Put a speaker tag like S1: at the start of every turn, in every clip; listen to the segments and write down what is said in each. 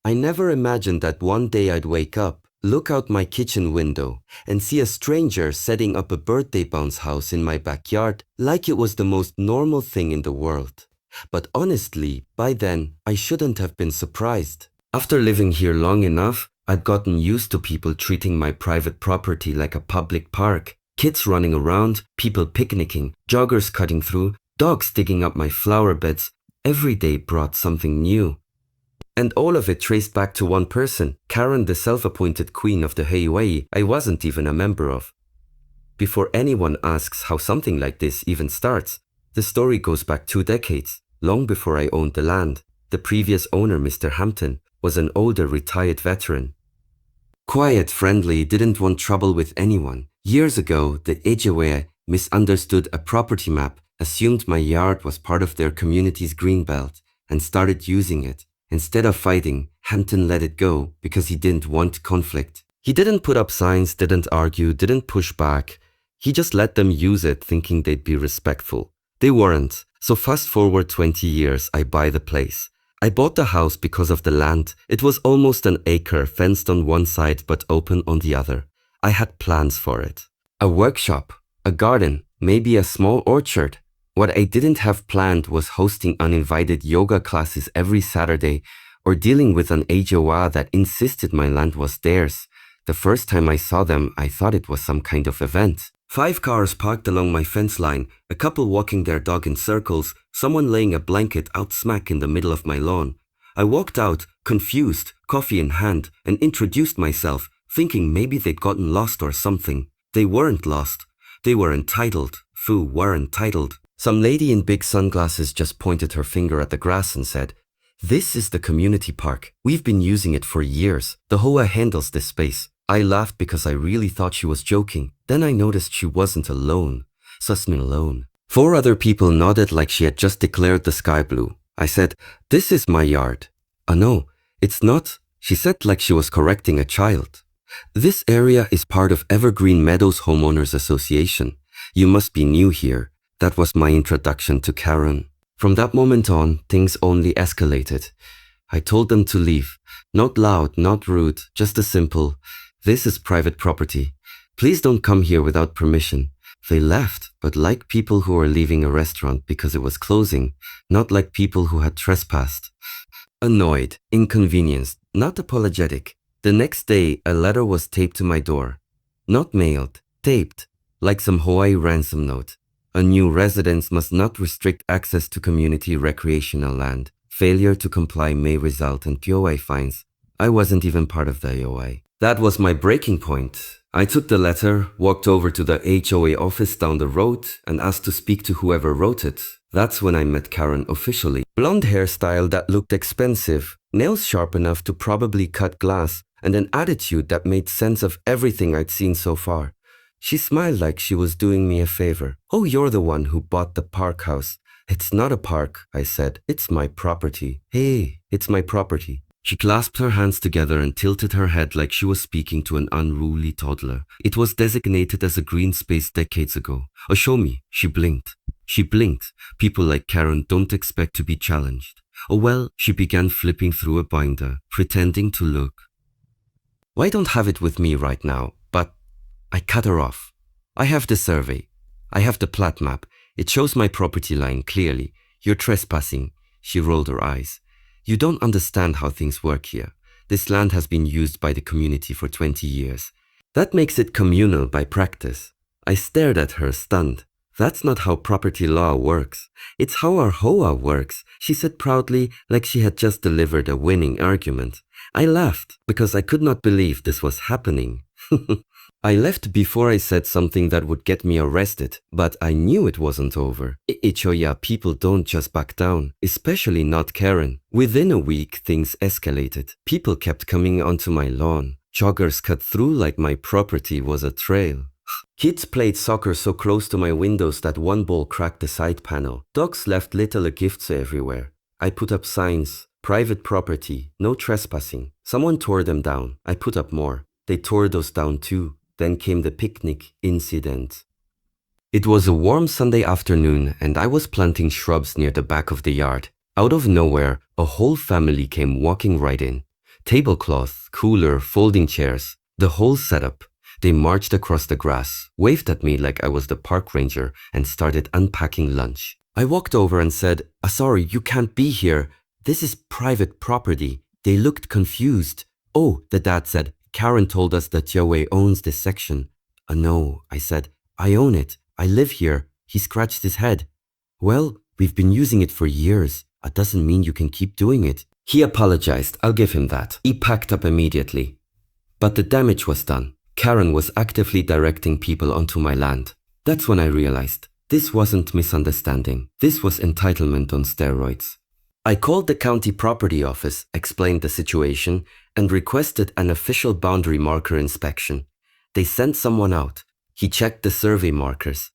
S1: I never imagined that one day I'd wake up, look out my kitchen window, and see a stranger setting up a birthday bounce house in my backyard like it was the most normal thing in the world. But honestly, by then, I shouldn't have been surprised. After living here long enough, I'd gotten used to people treating my private property like a public park. Kids running around, people picnicking, joggers cutting through, dogs digging up my flower beds. Every day brought something new. And all of it traced back to one person, Karen, the self-appointed queen of the HOA I wasn't even a member of. Before anyone asks how something like this even starts, the story goes back 2 decades, long before I owned the land. The previous owner, Mr. Hampton, was an older retired veteran. Quiet, friendly, didn't want trouble with anyone. Years ago, the HOA misunderstood a property map, assumed my yard was part of their community's greenbelt, and started using it. Instead of fighting, Hampton let it go because he didn't want conflict. He didn't put up signs, didn't argue, didn't push back. He just let them use it thinking they'd be respectful. They weren't. So fast forward 20 years, I buy the place. I bought the house because of the land. It was almost an acre, fenced on one side but open on the other. I had plans for it. A workshop, a garden, maybe a small orchard. What I didn't have planned was hosting uninvited yoga classes every Saturday or dealing with an HOA that insisted my land was theirs. The first time I saw them, I thought it was some kind of event. 5 cars parked along my fence line, a couple walking their dog in circles, someone laying a blanket out smack in the middle of my lawn. I walked out, confused, coffee in hand, and introduced myself, thinking maybe they'd gotten lost or something. They weren't lost. They were entitled. Were entitled. Some lady in big sunglasses just pointed her finger at the grass and said, "This is the community park. We've been using it for years. The HOA handles this space." I laughed because I really thought she was joking. Then I noticed she wasn't alone. Susmin alone. 4 other people nodded like she had just declared the sky blue. I said, "This is my yard." No, it's not," she said like she was correcting a child. "This area is part of Evergreen Meadows Homeowners Association. You must be new here." That was my introduction to Karen. From that moment on, things only escalated. I told them to leave. Not loud, not rude, just a simple, "This is private property. Please don't come here without permission." They left, but like people who were leaving a restaurant because it was closing, not like people who had trespassed. Annoyed, inconvenienced, not apologetic. The next day, a letter was taped to my door. Not mailed, taped, like some Hawaii ransom note. A new residence must not restrict access to community recreational land. Failure to comply may result in POA fines. I wasn't even part of the HOA. That was my breaking point. I took the letter, walked over to the HOA office down the road, and asked to speak to whoever wrote it. That's when I met Karen officially. Blonde hairstyle that looked expensive, nails sharp enough to probably cut glass, and an attitude that made sense of everything I'd seen so far. She smiled like she was doing me a favor. "Oh, you're the one who bought the park house." "It's not a park," I said. "It's my property." "Hey, it's my property." She clasped her hands together and tilted her head like she was speaking to an unruly toddler. "It was designated as a green space decades ago." "Oh, show me." She blinked. She blinked. People like Karen don't expect to be challenged. "Oh well," she began flipping through a binder, pretending to look. "Why don't have it with me right now, but..." I cut her off. "I have the survey. I have the plat map. It shows my property line clearly. You're trespassing." She rolled her eyes. "You don't understand how things work here. This land has been used by the community for 20 years. That makes it communal by practice." I stared at her, stunned. "That's not how property law works. It's how our HOA works," she said proudly, like she had just delivered a winning argument. I laughed because I could not believe this was happening. I left before I said something that would get me arrested, but I knew it wasn't over. HOA people don't just back down, especially not Karen. Within a week, things escalated. People kept coming onto my lawn. Joggers cut through like my property was a trail. Kids played soccer so close to my windows that one ball cracked the side panel. Dogs left little gifts everywhere. I put up signs, "Private property, no trespassing." Someone tore them down. I put up more. They tore those down too. Then came the picnic incident. It was a warm Sunday afternoon and I was planting shrubs near the back of the yard. Out of nowhere, a whole family came walking right in. Tablecloth, cooler, folding chairs, the whole setup. They marched across the grass, waved at me like I was the park ranger, and started unpacking lunch. I walked over and said, sorry, you can't be here. This is private property. They looked confused. Oh, the dad said, Karen told us that HOA owns this section. No, I said, I own it. I live here. He scratched his head. Well, we've been using it for years. That doesn't mean you can keep doing it. He apologized, I'll give him that. He packed up immediately. But the damage was done. Karen was actively directing people onto my land. That's when I realized this wasn't misunderstanding. This was entitlement on steroids. I called the county property office, explained the situation, and requested an official boundary marker inspection. They sent someone out. He checked the survey markers.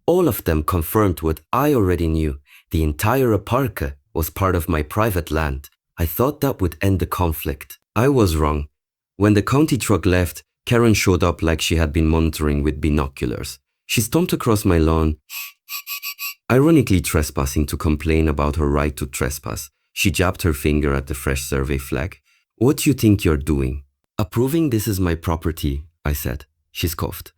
S1: All of them confirmed what I already knew. The entire aparca was part of my private land. I thought that would end the conflict. I was wrong. When the county truck left, Karen showed up like she had been monitoring with binoculars. She stomped across my lawn, ironically trespassing, to complain about her right to trespass. She jabbed her finger at the fresh survey flag. What do you think you're doing? Approving this is my property, I said. She scoffed.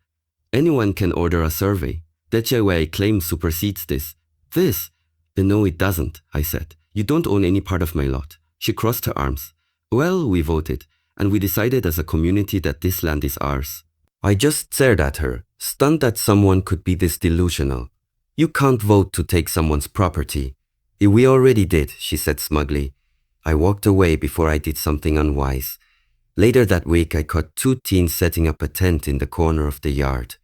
S1: Anyone can order a survey. The HOA claim supersedes this. This? No, it doesn't, I said. You don't own any part of my lot. She crossed her arms. Well, we voted, and we decided as a community that this land is ours. I just stared at her, stunned that someone could be this delusional. You can't vote to take someone's property. We already did, she said smugly. I walked away before I did something unwise. Later that week, I caught two teens setting up a tent in the corner of the yard.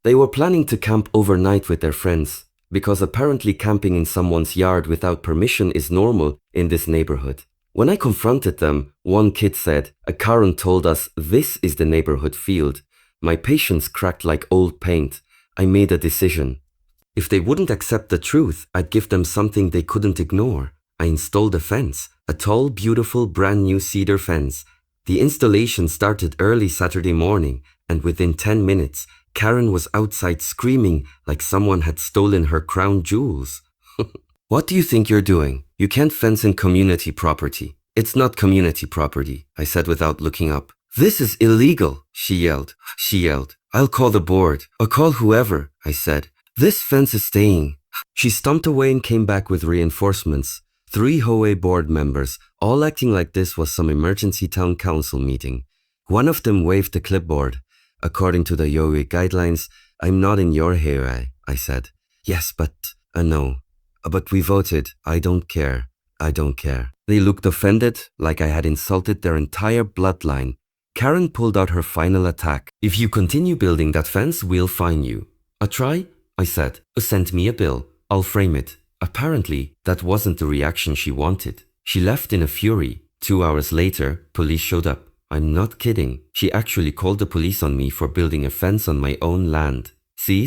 S1: They were planning to camp overnight with their friends, because apparently camping in someone's yard without permission is normal in this neighborhood. When I confronted them, one kid said, Karen told us this is the neighborhood field. My patience cracked like old paint. I made a decision. If they wouldn't accept the truth, I'd give them something they couldn't ignore. I installed a fence, a tall, beautiful, brand new cedar fence. The installation started early Saturday morning, and within 10 minutes, Karen was outside screaming like someone had stolen her crown jewels. What do you think you're doing? You can't fence in community property. It's not community property, I said without looking up. This is illegal, she yelled. I'll call the board. I'll call whoever, I said. This fence is staying. She stomped away and came back with reinforcements. 3 HOA board members, all acting like this was some emergency town council meeting. One of them waved the clipboard. According to the HOA guidelines, I'm not in your HOA, I said. Yes, but, no. But we voted. I don't care. They looked offended, like I had insulted their entire bloodline. Karen pulled out her final attack. If you continue building that fence, we'll fine you. A try? I said. Send me a bill. I'll frame it. Apparently, that wasn't the reaction she wanted. She left in a fury. 2 hours later, police showed up. I'm not kidding. She actually called the police on me for building a fence on my own land. See?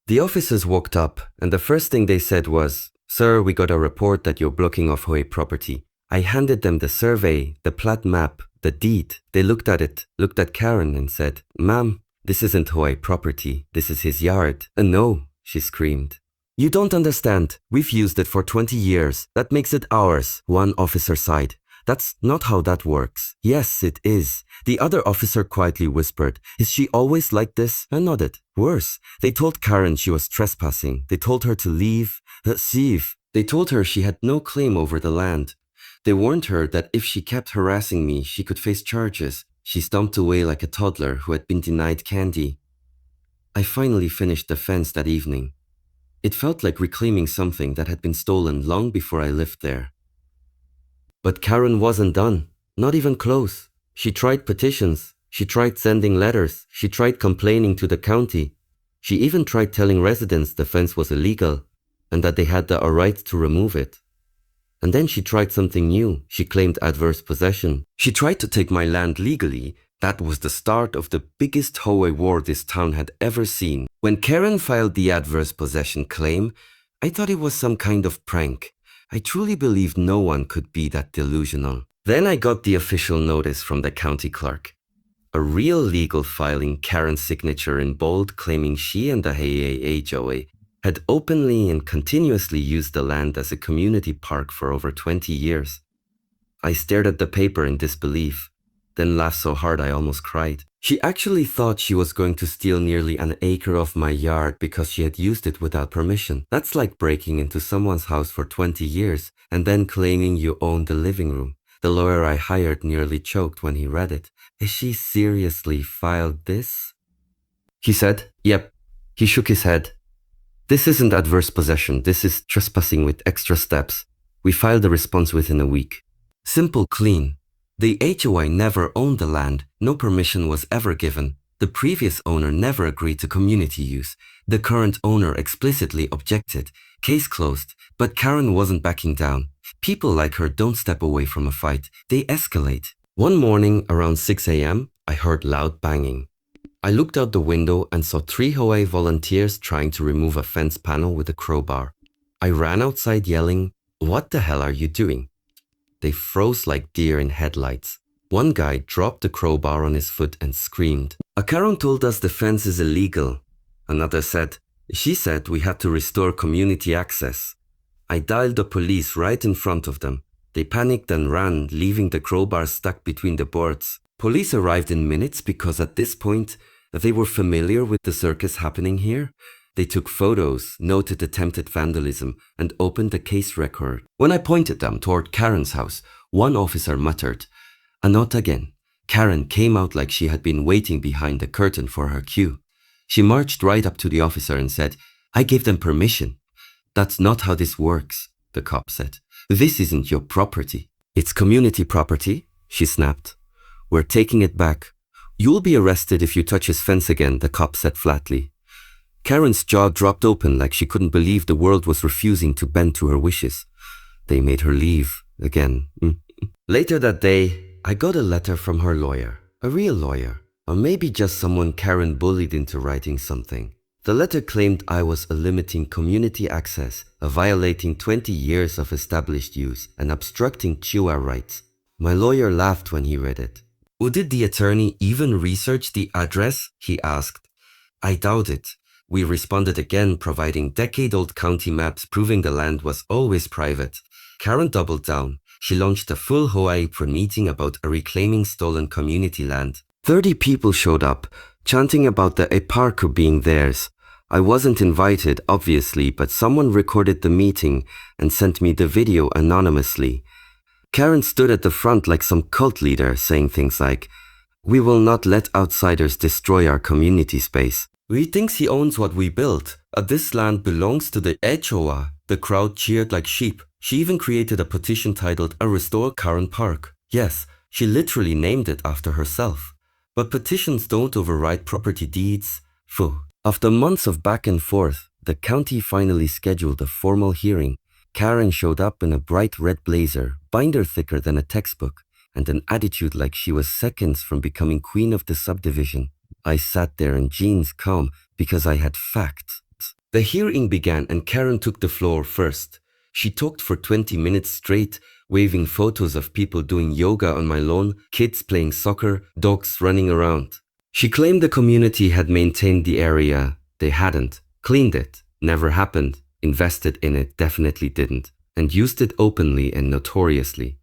S1: The officers walked up, and the first thing they said was, Sir, we got a report that you're blocking off HOA property. I handed them the survey, the plat map, the deed. They looked at it, looked at Karen and said, Ma'am, this isn't HOA property. This is his yard. No, she screamed. You don't understand. We've used it for 20 years. That makes it ours, one officer sighed. That's not how that works. Yes, it is. The other officer quietly whispered, Is she always like this? I nodded. Worse, they told Karen she was trespassing. They told her to leave. They told her she had no claim over the land. They warned her that if she kept harassing me, she could face charges. She stomped away like a toddler who had been denied candy. I finally finished the fence that evening. It felt like reclaiming something that had been stolen long before I lived there. But Karen wasn't done, not even close. She tried petitions, she tried sending letters, she tried complaining to the county. She even tried telling residents the fence was illegal and that they had the right to remove it. And then she tried something new. She claimed adverse possession. She tried to take my land legally. That was the start of the biggest HOA war this town had ever seen. When Karen filed the adverse possession claim, I thought it was some kind of prank. I truly believed no one could be that delusional. Then I got the official notice from the county clerk. A real legal filing, Karen's signature in bold, claiming she and the HOA had openly and continuously used the land as a community park for over 20 years. I stared at the paper in disbelief, then laughed so hard I almost cried. She actually thought she was going to steal nearly an acre of my yard because she had used it without permission. That's like breaking into someone's house for 20 years and then claiming you own the living room. The lawyer I hired nearly choked when he read it. Has she seriously filed this? He said, yep. He shook his head. This isn't adverse possession. This is trespassing with extra steps. We filed a response within a week. Simple, clean. The HOA never owned the land. No permission was ever given. The previous owner never agreed to community use. The current owner explicitly objected. Case closed. But Karen wasn't backing down. People like her don't step away from a fight. They escalate. One morning around 6 a.m., I heard loud banging. I looked out the window and saw 3 HOA volunteers trying to remove a fence panel with a crowbar. I ran outside yelling, "What the hell are you doing?" They froze like deer in headlights. One guy dropped the crowbar on his foot and screamed. "A Karen told us the fence is illegal." Another said, "She said we had to restore community access." I dialed the police right in front of them. They panicked and ran, leaving the crowbar stuck between the boards. Police arrived in minutes because at this point, they were familiar with the circus happening here. They took photos, noted attempted vandalism, and opened the case record. When I pointed them toward Karen's house, one officer muttered, "Not again." Karen came out like she had been waiting behind the curtain for her cue. She marched right up to the officer and said, "I gave them permission." "That's not how this works," the cop said. "This isn't your property." "It's community property," she snapped. "We're taking it back." "You'll be arrested if you touch his fence again," the cop said flatly. Karen's jaw dropped open like she couldn't believe the world was refusing to bend to her wishes. They made her leave again. Later that day, I got a letter from her lawyer, a real lawyer, or maybe just someone Karen bullied into writing something. The letter claimed I was limiting community access, violating 20 years of established use, and obstructing HOA rights. My lawyer laughed when he read it. "Did the attorney even research the address?" he asked. "I doubt it." We responded again, providing decade-old county maps proving the land was always private. Karen doubled down. She launched a full Hawaii meeting about reclaiming stolen community land. 30 people showed up, chanting about the park being theirs. I wasn't invited, obviously, but someone recorded the meeting and sent me the video anonymously. Karen stood at the front like some cult leader, saying things like, "We will not let outsiders destroy our community space. We think he owns what we built. This land belongs to the HOA." The crowd cheered like sheep. She even created a petition titled "A Restore Karen Park." Yes, she literally named it after herself. But petitions don't override property deeds. Phew. After months of back and forth, the county finally scheduled a formal hearing. Karen showed up in a bright red blazer, binder thicker than a textbook, and an attitude like she was seconds from becoming queen of the subdivision. I sat there in jeans, calm, because I had facts. The hearing began and Karen took the floor first. She talked for 20 minutes straight, waving photos of people doing yoga on my lawn, kids playing soccer, dogs running around. She claimed the community had maintained the area. They hadn't. Cleaned it. Never happened. Invested in it. Definitely didn't. And used it openly and notoriously.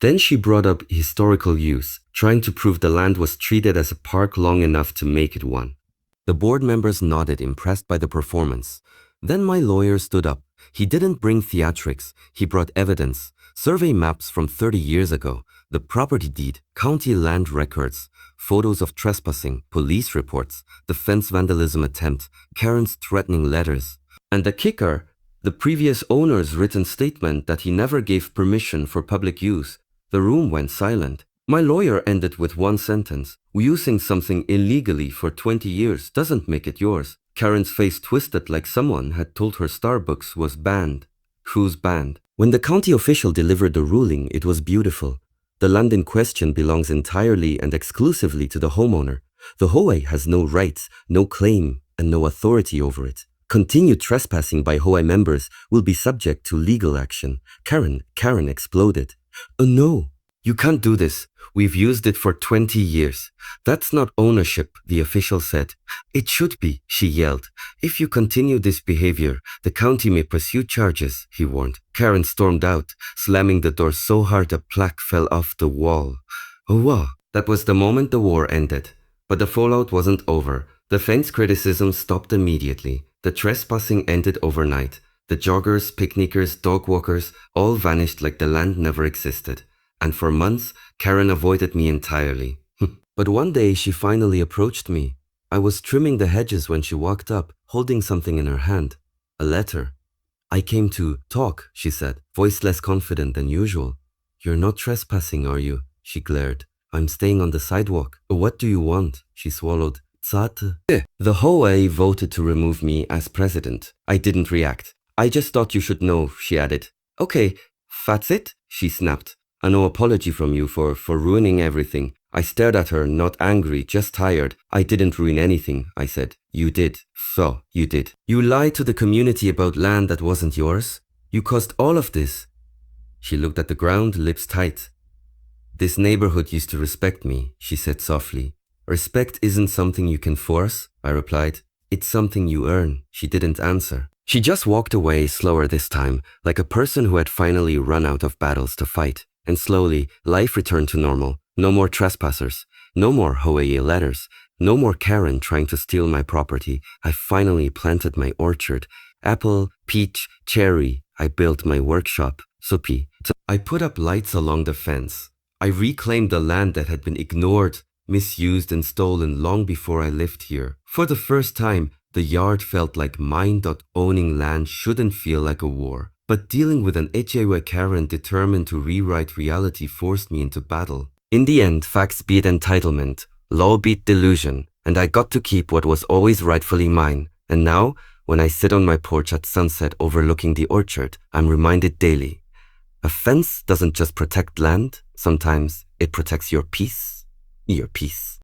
S1: Then she brought up historical use, trying to prove the land was treated as a park long enough to make it one. The board members nodded, impressed by the performance. Then my lawyer stood up. He didn't bring theatrics. He brought evidence. Survey maps from 30 years ago, the property deed, county land records, photos of trespassing, police reports, the fence vandalism attempt, Karen's threatening letters. And the kicker, the previous owner's written statement that he never gave permission for public use. The room went silent. My lawyer ended with one sentence. "Using something illegally for 20 years doesn't make it yours." Karen's face twisted like someone had told her Starbucks was banned. Who's banned? When the county official delivered the ruling, it was beautiful. The land in question belongs entirely and exclusively to the homeowner. The HOA has no rights, no claim, and no authority over it. Continued trespassing by HOA members will be subject to legal action. Karen exploded. "No, You can't do this. We've used it for 20 years. That's not ownership, the official said. It should be, she yelled. If you continue this behavior, the county may pursue charges, he warned. Karen stormed out, slamming the door so hard a plaque fell off the wall. Oh, wow. That was the moment the war ended. But the fallout wasn't over. The fence criticism stopped immediately. The trespassing ended overnight. The joggers, picnickers, dog walkers all vanished like the land never existed. And for months, Karen avoided me entirely. But one day she finally approached me. I was trimming the hedges when she walked up, holding something in her hand. A letter. I came to talk, she said, voice less confident than usual. You're not trespassing, are you? She glared. I'm staying on the sidewalk. What do you want? She swallowed. Zate. The HOA voted to remove me as president. I didn't react. I just thought you should know, she added. Okay, that's it, she snapped. No apology from you for ruining everything. I stared at her, not angry, just tired. I didn't ruin anything, I said. You did. So, you did. You lied to the community about land that wasn't yours. You caused all of this. She looked at the ground, lips tight. This neighborhood used to respect me, she said softly. Respect isn't something you can force, I replied. It's something you earn. She didn't answer. She just walked away, slower this time, like a person who had finally run out of battles to fight. And slowly, life returned to normal. No more trespassers. No more HOA letters. No more Karen trying to steal my property. I finally planted my orchard. Apple, peach, cherry. I built my workshop. Supi. I put up lights along the fence. I reclaimed the land that had been ignored, misused and stolen long before I lived here. For the first time, the yard felt like mine. Owning land shouldn't feel like a war. But dealing with an HOA Karen determined to rewrite reality forced me into battle. In the end, facts beat entitlement, law beat delusion, and I got to keep what was always rightfully mine. And now, when I sit on my porch at sunset overlooking the orchard, I'm reminded daily. A fence doesn't just protect land, sometimes it protects your peace. Your peace.